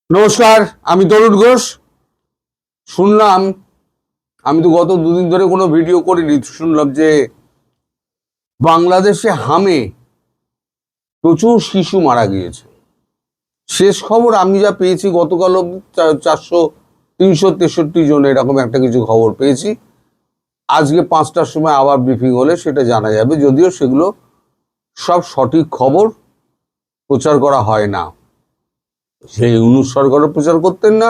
নমস্কার, আমি তরুণ ঘোষ। শুনলাম, আমি তো গত দুদিন ধরে কোনো ভিডিও করিনি, শুনলাম যে বাংলাদেশে হামে প্রচুর শিশু মারা গিয়েছে। শেষ খবর আমি যা পেয়েছি গতকাল অবধি 363 জন এরকম একটা কিছু খবর পেয়েছি। আজকে 5টার সময় আবার ব্রিফিং হলে সেটা জানা যাবে, যদিও সেগুলো সব সঠিক খবর প্রচার করা হয় না। সেই ইউনূস সরকারও প্রচার করতেন না,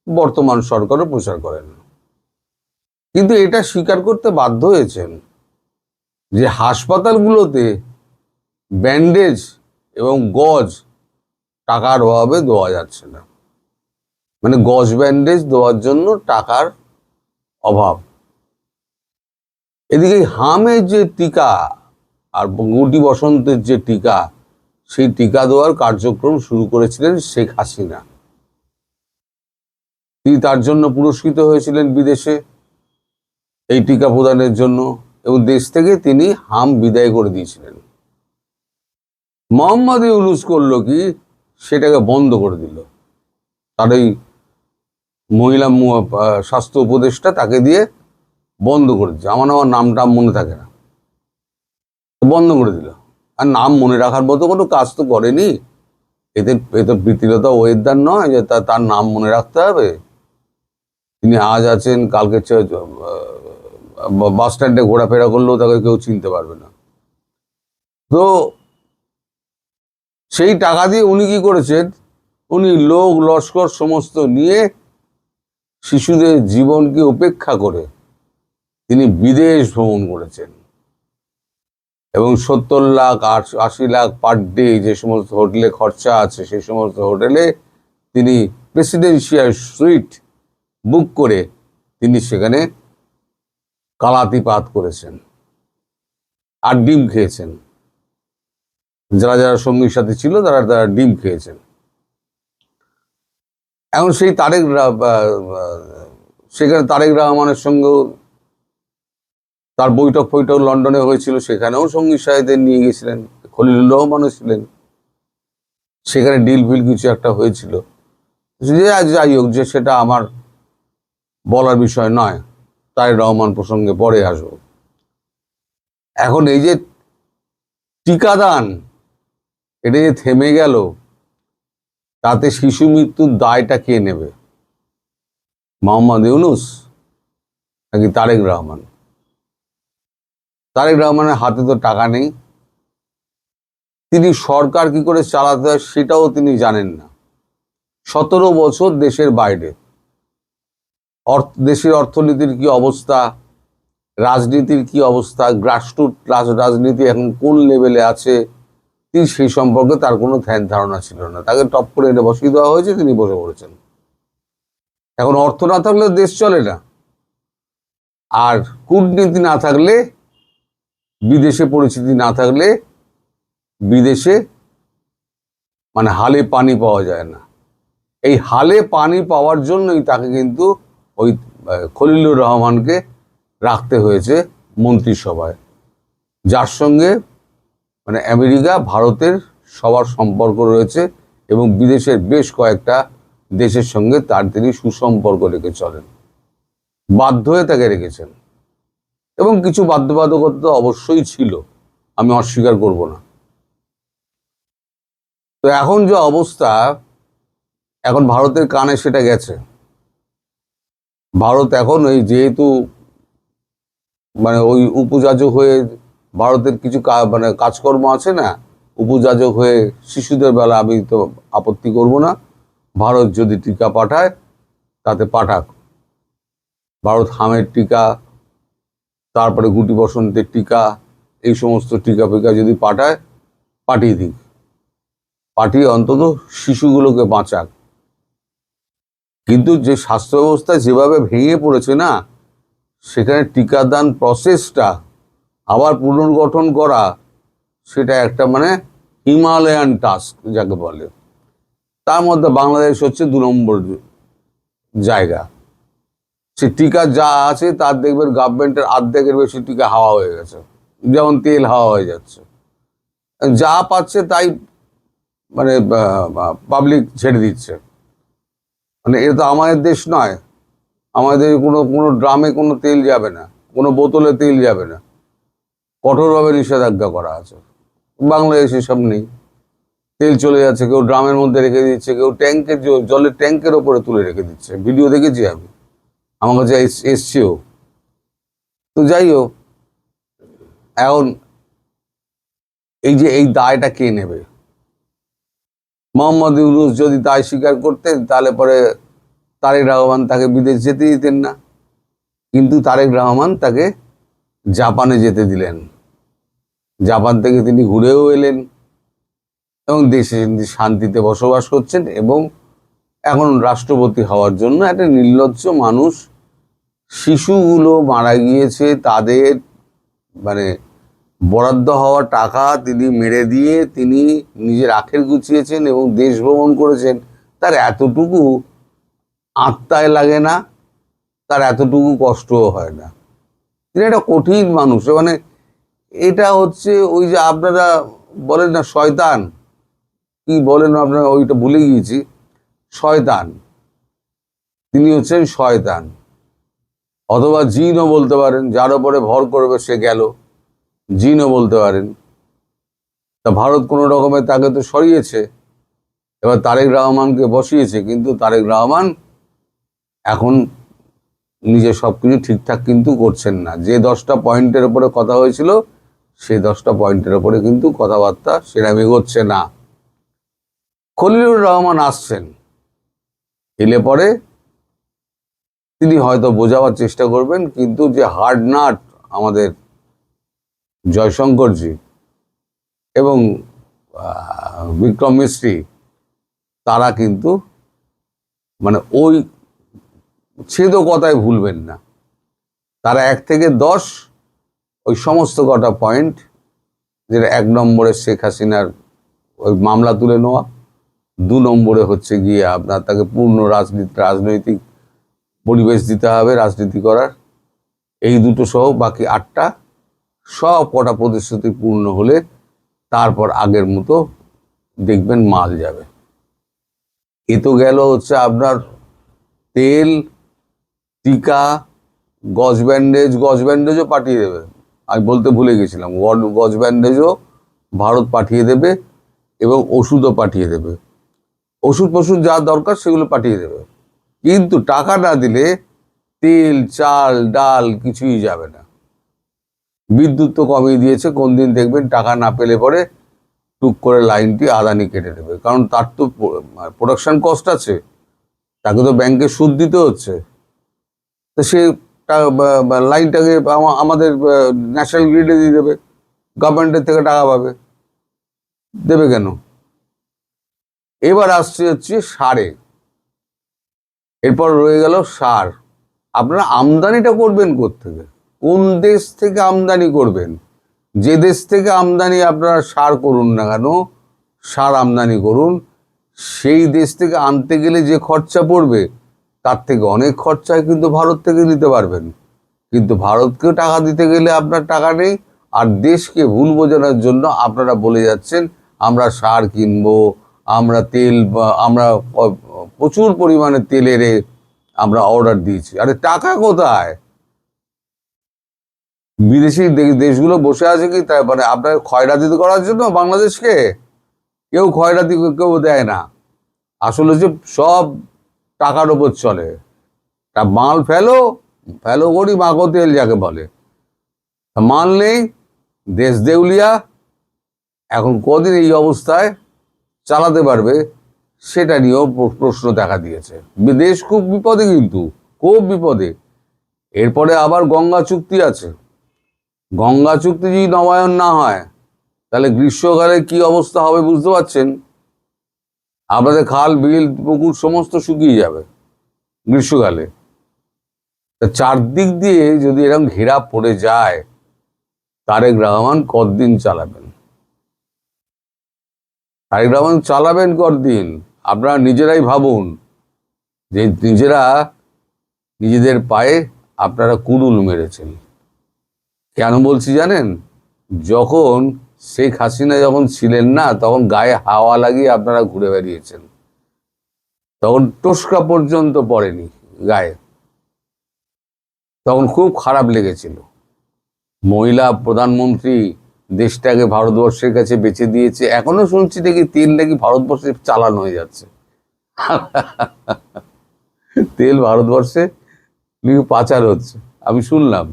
বর্তমান সরকারও প্রচার করেন না, কিন্তু এটা স্বীকার করতে বাধ্য হয়েছেন যে হাসপাতালগুলোতে ব্যান্ডেজ এবং গজ টাকার অভাবে দেওয়া যাচ্ছে না। মানে গজ ব্যান্ডেজ দেওয়ার জন্য টাকার অভাব। এদিকে হামের যে টিকা আর গুটি বসন্তের যে টিকা, সেই টিকা দেওয়ার কার্যক্রম শুরু করেছিলেন শেখ হাসিনা। তিনি তার জন্য পুরস্কৃত হয়েছিলেন বিদেশে এই টিকা প্রদানের জন্য, এবং দেশ থেকে তিনি হাম বিদায় করে দিয়েছিলেন। মোহাম্মদ ইউনূস করলো কি, সেটাকে বন্ধ করে দিল। তার ওই মহিলা স্বাস্থ্য উপদেষ্টা তাকে দিয়ে বন্ধ করে দিচ্ছে। আমার নামটা মনে থাকে না, বন্ধ করে দিল। আর নাম মনে রাখার মতো কোনো কাজ তো করেনি। এতে প্রীতিলতা ওয়েদার নয় যে তার নাম মনে রাখতে হবে। তিনি আজ আছেন, কালকে বাস স্ট্যান্ডে ঘোরাফেরা করলেও তাকে কেউ চিনতে পারবে না। তো সেই টাকা দিয়ে উনি কি করেছেন, উনি লোক লস্কর সমস্ত নিয়ে শিশুদের জীবনকে উপেক্ষা করে তিনি বিদেশ ভ্রমণ করেছেন, এবং 70 লাখ 80 লাখ পার ডে যে সমস্ত হোটেলে খরচা আছে, সেই সমস্ত হোটেলে তিনি প্রেসিডেন্সিয়াল সুইট বুক করে তিনি সেখানে কালাতিপাত করেছেন আর ডিম খেয়েছেন। যারা যারা সঙ্গীর সাথে ছিল তারা তারা ডিম খেয়েছেন। এখন সেই সেখানে তারেক রহমানের সঙ্গেও তার বৈঠক লন্ডনে হয়েছিল, সেখানেও সঙ্গী সাহেবদের নিয়ে গেছিলেন, খলিলুর রহমানও ছিলেন। সেখানে ডিল ফিল কিছু একটা হয়েছিল, যাই হোক, যে সেটা আমার বলার বিষয় নয়। তারেক রহমান প্রসঙ্গে পরে আসবো। এখন এই যে টিকাদান, এটা যে থেমে গেল, তাতে শিশু মৃত্যুর দায়টা কে নেবে? মোহাম্মদ ইউনূস নাকি তারেক রহমান? তারেক রহমানের হাতে তো টাকা নেই, তিনি সরকার কি করে চালাতে হয় সেটাও তিনি জানেন না। 17 বছর দেশের বাইরে, দেশের অর্থনীতির কি অবস্থা, রাজনীতির কি অবস্থা, গ্রাসরুট রাজনীতি এখন কোন লেভেলে আছে, তিনি সেই সম্পর্কে তার কোনো ধ্যান ধারণা ছিল না। তাকে টপ করে এনে বসিয়ে দেওয়া হয়েছে, তিনি বসে পড়েছেন। এখন অর্থ না থাকলে দেশ চলে না, আর কূটনীতি না থাকলে, বিদেশে পরিচিতি না থাকলে, বিদেশে মানে হালে পানি পাওয়া যায় না। এই হালে পানি পাওয়ার জন্যই তাকে কিন্তু ওই খলিলুর রহমানকে রাখতে হয়েছে মন্ত্রিসভায়, যার সঙ্গে মানে আমেরিকা ভারতের সবার সম্পর্ক রয়েছে, এবং বিদেশের বেশ কয়েকটা দেশের সঙ্গে তার তিনি সুসম্পর্ক রেখে চলেন। বাধ্য হয়ে তাকে রেখেছেন, এবং কিছু বাধ্যবাধকতা অবশ্যই ছিল, আমি অস্বীকার করব না। তো এখন যে অবস্থা, এখন ভারতের কানে সেটা গেছে। ভারত এখন ওই যেহেতু মানে ওই উপযাজক হয়ে ভারতের কিছু মানে কাজকর্ম আছে না, উপযাজক হয়ে শিশুদের বেলা আমি তো আপত্তি করব না। ভারত যদি টিকা পাঠায় তাতে পাঠাক। ভারত হামের টিকা, তারপরে গুটি বসন্তের টিকা, এই সমস্ত টিকা ফিকা যদি পাঠায়, পাঠিয়ে দিক, পাঠিয়ে অন্তত শিশুগুলোকে বাঁচাক। কিন্তু যে স্বাস্থ্য ব্যবস্থা যেভাবে ভেঙে পড়েছে না, সেখানে টিকাদান প্রসেসটা আবার পুনর্গঠন করা, সেটা একটা মানে হিমালয়ান টাস্ক যাকে বলে। তার মধ্যে বাংলাদেশ হচ্ছে 2 নম্বর জায়গা। সে টিকা যা আছে তার দেখবেন গভর্নমেন্টের অর্ধেকের বেশি টিকা হাওয়া হয়ে গেছে, যেমন তেল হাওয়া হয়ে যাচ্ছে। যা পাচ্ছে তাই মানে পাবলিক ছেড়ে দিচ্ছে। মানে এটা তো আমাদের দেশ নয়, আমাদের কোনো কোনো ড্রামে কোনো তেল যাবে না, কোনো বোতলে তেল যাবে না, কঠোরভাবে নিষেধাজ্ঞা করা আছে। বাংলাদেশে সব নেই, তেল চলে যাচ্ছে, কেউ ড্রামের মধ্যে রেখে দিচ্ছে, কেউ ট্যাঙ্কের জলের ট্যাঙ্কের ওপরে তুলে রেখে দিচ্ছে, ভিডিও দেখেছি আমি, আমার কাছে এসছেও। তো যাই হোক, এখন এই যে এই দায়টা কে নেবে? মোহাম্মদ ইউনূস যদি দায় স্বীকার করতেন তাহলে পরে তারেক রহমান তাকে বিদেশ যেতে দিতেন না, কিন্তু তারেক রহমান তাকে জাপানে যেতে দিলেন। জাপান থেকে তিনি ঘুরেও এলেন এবং দেশে শান্তিতে বসবাস করছেন, এবং এখন রাষ্ট্রপতি হওয়ার জন্য একটা নির্লজ্জ মানুষ, শিশুগুলো মারা গিয়েছে, তাদের মানে বরাদ্দ হওয়া টাকা তিনি মেরে দিয়ে তিনি নিজের আখের গুছিয়েছেন এবং দেশ ভ্রমণ করেছেন। তার এতটুকু আত্মায় লাগে না, তার এতটুকু কষ্টও হয় না। তিনি একটা কঠিন মানুষ। মানে এটা হচ্ছে ওই যে আপনারা বলেন না শয়তান, কি বলেন আপনারা, ওইটা ভুলে গিয়েছি, শয়তান। তিনি হচ্ছেন শয়তান, অথবা জিনও বলতে পারেন, যার উপরে ভর করবে সে গেল, জিনও বলতে পারেন। তা ভারত কোনো রকমে তাকে তো সরিয়েছে, এবার তারেক রহমানকে বসিয়েছে, কিন্তু তারেক রহমান এখন নিজে সবকিছু ঠিকঠাক কিন্তু করছেন না। যে 10টা পয়েন্টের উপরে কথা হয়েছিল, সেই 10টা পয়েন্টের উপরে কিন্তু কথাবার্তা সেরকম এগোচ্ছে না। খলিলুর রহমান আসছেন, এলে পরে তিনি হয়তো বোঝাবার চেষ্টা করবেন, কিন্তু যে হার্ড নাট আমাদের জয়শঙ্করজি এবং বিক্রম মিস্ত্রি, তারা কিন্তু মানে ওই ছেদ কথায় ভুলবেন না। তারা 1 থেকে 10 ওই সমস্ত কটা পয়েন্ট, যেটা 1 নম্বরে শেখ হাসিনার ওই মামলা তুলে নেওয়া, 2 নম্বরে হচ্ছে গিয়ে আপনার তাকে পূর্ণ রাজনৈতিক পরিবেশ দিতে হবে রাজনীতি করার, এই দুটো সহ বাকি 8টা সব কটা প্রতিশ্রুতি পূর্ণ হলে তারপর আগের মতো দেখবেন মাল যাবে। এ তো গেল হচ্ছে আপনার তেল, টিকা, গজ ব্যান্ডেজও পাঠিয়ে দেবে। আমি বলতে ভুলে গেছিলাম, গজ ব্যান্ডেজও ভারত পাঠিয়ে দেবে এবং ওষুধও পাঠিয়ে দেবে। ওষুধ যা দরকার সেগুলো পাঠিয়ে দেবে, কিন্তু টাকা না দিলে তেল, চাল, ডাল কিছুই যাবে না। বিদ্যুৎ তো কমিয়ে দিয়েছে, কোন দিন দেখবেন টাকা না পেলে পরে টুক করে লাইনটি আদানি কেটে দেবে, কারণ তার তো প্রোডাকশন কস্ট আছে, তাকে তো ব্যাংকে সুদ দিতে হচ্ছে। তো সে লাইনটাকে আমাদের ন্যাশনাল গ্রিডে দিয়ে দেবে, গভর্নমেন্টের থেকে টাকা পাবে, দেবে কেন? এবার আসছে হচ্ছে সারে, এরপর রয়ে গেল সার। আপনারা আমদানিটা করবেন কোত্থেকে? কোন দেশ থেকে আমদানি করবেন? যে দেশ থেকে আমদানি আপনারা সার করুন না কেন, সার আমদানি করুন, সেই দেশ থেকে আনতে গেলে যে খরচা পড়বে তার থেকে অনেক খরচায় কিন্তু ভারত থেকে নিতে পারবেন। কিন্তু ভারতকেও টাকা দিতে গেলে আপনার টাকা নেই, আর দেশকে ভুল বোঝানোর জন্য আপনারা বলে যাচ্ছেন আমরা সার কিনবো, আমরা তেল, আমরা প্রচুর পরিমাণে তেলের আমরা অর্ডার দিয়েছি। আরে টাকা কোথায়? বিদেশি দেশগুলো বসে আছে কি তাই মানে আপনার ক্ষয়রাতি করার জন্য বাংলাদেশকে? কেউ ক্ষয়রাতি কেউ দেয় না। আসলে যে সব টাকার ওপর চলে। তা মাল ফেলো করি মাগো তেল যাকে বলে, মাল নেই, দেশ দেউলিয়া। এখন কদিন এই অবস্থায় চালাতে পারবে সেটা নিয়েও প্রশ্ন দেখা দিয়েছে। দেশ খুব বিপদে, কিন্তু খুব বিপদে। এরপরে আবার গঙ্গা চুক্তি আছে, গঙ্গা চুক্তি যদি নবায়ন না হয় তাহলে গ্রীষ্মকালে কি অবস্থা হবে বুঝতে পারছেন? আপনাদের খাল, বিল, পুকুর সমস্ত শুকিয়ে যাবে গ্রীষ্মকালে। চারদিক দিয়ে যদি এরকম ঘেরা পড়ে যায়, তারেক রহমান কতদিন চালাবেন? তারেক রহমান চালাবেন কতদিন? আপনারা নিজেরাই ভাবুন, যে নিজেদের পায়ে আপনারা কুড়ুল মেরেছেন। কেন বলছি জানেন? যখন শেখ হাসিনা যখন ছিলেন না, তখন গায়ে হাওয়া লাগিয়ে আপনারা ঘুরে বেরিয়েছেন। তখন টোস্কা পর্যন্ত পড়েনি গায়ে, তখন খুব খারাপ লেগেছিল। মহিলা প্রধানমন্ত্রী, দেশটাকে ভারতবর্ষের কাছে বেঁচে দিয়েছে, এখনো শুনছি নাকি তেল নাকি ভারতবর্ষে চালান হয়ে যাচ্ছে। তেল ভারতবর্ষে পাচার হচ্ছে, আমি শুনলাম।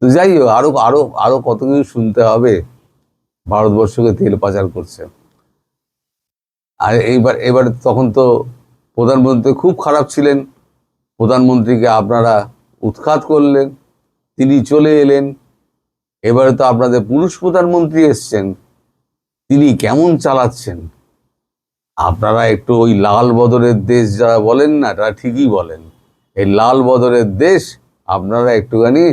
তো যাই হোক, আরো আরো আরো কত কিছু শুনতে হবে। ভারতবর্ষকে তেল পাচার করছে। আর এবার তখন তো প্রধানমন্ত্রী খুব খারাপ ছিলেন, প্রধানমন্ত্রীকে আপনারা উৎখাত করলেন, তিনি চলে এলেন। এবারে তো আপনাদের পুরুষ প্রধানমন্ত্রী এসছেন, তিনি কেমন চালাচ্ছেন। আপনারা একটু ওই লাল বদরের দেশ যারা বলেন না, তারা ঠিকই বলেন। এই লাল বদরের দেশ, আপনারা একটুখানি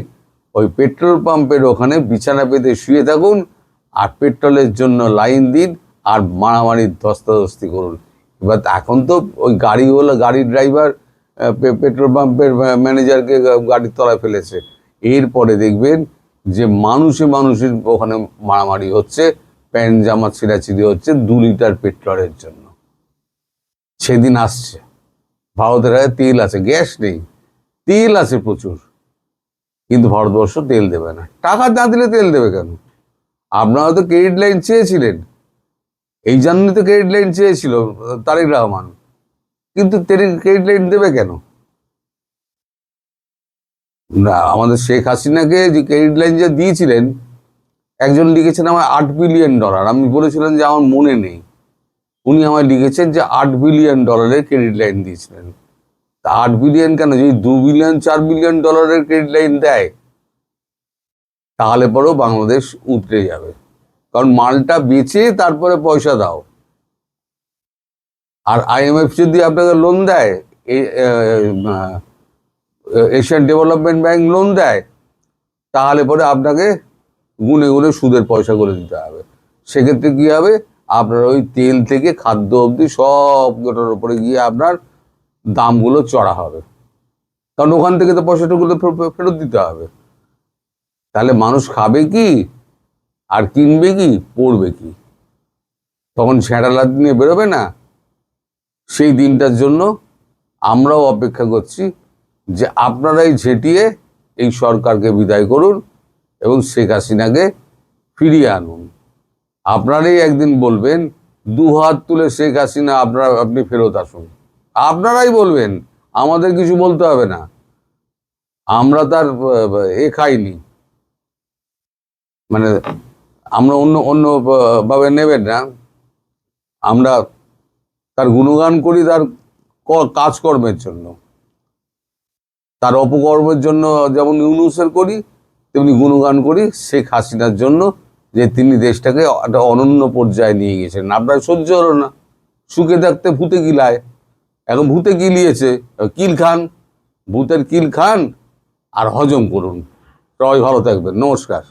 ওই পেট্রোল পাম্পের ওখানে বিছানা পেতে শুয়ে থাকুন, আর পেট্রোলের জন্য লাইন দিন, আর মারামারির ধস্তাধস্তি করুন। এবার এখন তো ওই গাড়ির ড্রাইভার পেট্রোল পাম্পের ম্যানেজারকে গাড়ির তলায় ফেলেছে। এরপরে দেখবেন যে মানুষের ওখানে মারামারি হচ্ছে, প্যান্ট জামা ছিঁড়াছিঁড়ি হচ্ছে 2 লিটার পেট্রোলের জন্য। সেদিন আসছে। ভারতের কাছে তেল আছে, গ্যাস নেই, তেল আছে প্রচুর, কিন্তু ভারতবর্ষ তেল দেবে না। টাকা না দিলে তেল দেবে কেন? আপনারা তো ক্রেডিট লাইন চেয়েছিলেন, এই জন্যই তো ক্রেডিট লাইন চেয়েছিল তারেক রহমান, কিন্তু ক্রেডিট লাইন দেবে কেন? না, আমাদের শেখ হাসিনাকে যে ক্রেডিট লাইন যে দিয়েছিলেন, একজন লিখেছেন আমার $8 বিলিয়ন। আমি বলেছিলেন যে আমার মনে নেই, উনি আমায় লিখেছেন যে $8 বিলিয়ন ক্রেডিট লাইন দিয়েছিলেন। তা 8 বিলিয়ন কেন, যদি $2 বিলিয়ন $4 বিলিয়ন ক্রেডিট লাইন দেয়, তাহলে পরেও বাংলাদেশ উতরে যাবে। কারণ মালটা বেচে তারপরে পয়সা দাও। আর IMF যদি আপনাকে লোন দেয়, এশিয়ান ডেভেলপমেন্ট ব্যাংক লোন দেয়, তাহলে পরে আপনাকে গুনে গুনে সুদের পয়সা করে দিতে হবে। সেক্ষেত্রে কি হবে, আপনার ওই তেল থেকে খাদ্য অবধি সবগুলোর উপরে গিয়ে আপনার দামগুলো চড়া হবে, কারণ ওখান থেকে তো পয়সাটাগুলো ফেরত দিতে হবে। তাহলে মানুষ খাবে কি, আর কিনবে কি, পড়বে কি? তখন ছেঁড়ালাত নিয়ে বেরোবে না। সেই দিনটার জন্য আমরাও অপেক্ষা করছি যে আপনারাই ঝেঁটিয়ে এই সরকারকে বিদায় করুন এবং শেখ হাসিনাকে ফিরিয়ে আনুন। আপনারাই একদিন বলবেন, 2 হাত তুলে শেখ হাসিনা আপনি ফেরত আসুন। আপনারাই বলবেন, আমাদের কিছু বলতে হবে না। আমরা তার খাইনি, মানে আমরা অন্য ভাবে নেবেন না। আমরা তার গুণগান করি তার কাজকর্মের জন্য, তার অপকর্মের জন্য যেমন ইউনূসের করি, তেমনি গুণগান করি শেখ হাসিনার জন্য, যে তিনি দেশটাকে একটা অনন্য পর্যায়ে নিয়ে গেছেন। আপনার সহ্য হলো না, সুখে থাকতে ভূতে গিলায়। এখন ভূতে গিলিয়েছে, কিল খান, ভূতের কিল খান আর হজম করুন। সবাই ভালো থাকবেন, নমস্কার।